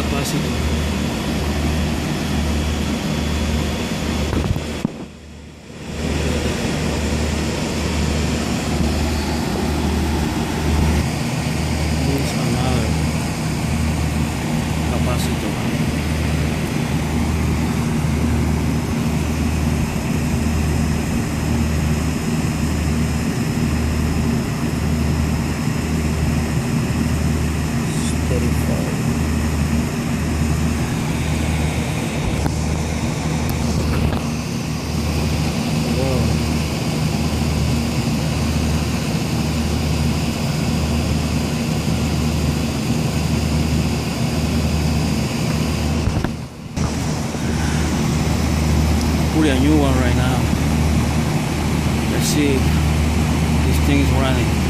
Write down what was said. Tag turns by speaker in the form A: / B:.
A: capacity. Here's another capacitor. Put a new one right now. Let's see if this thing is running.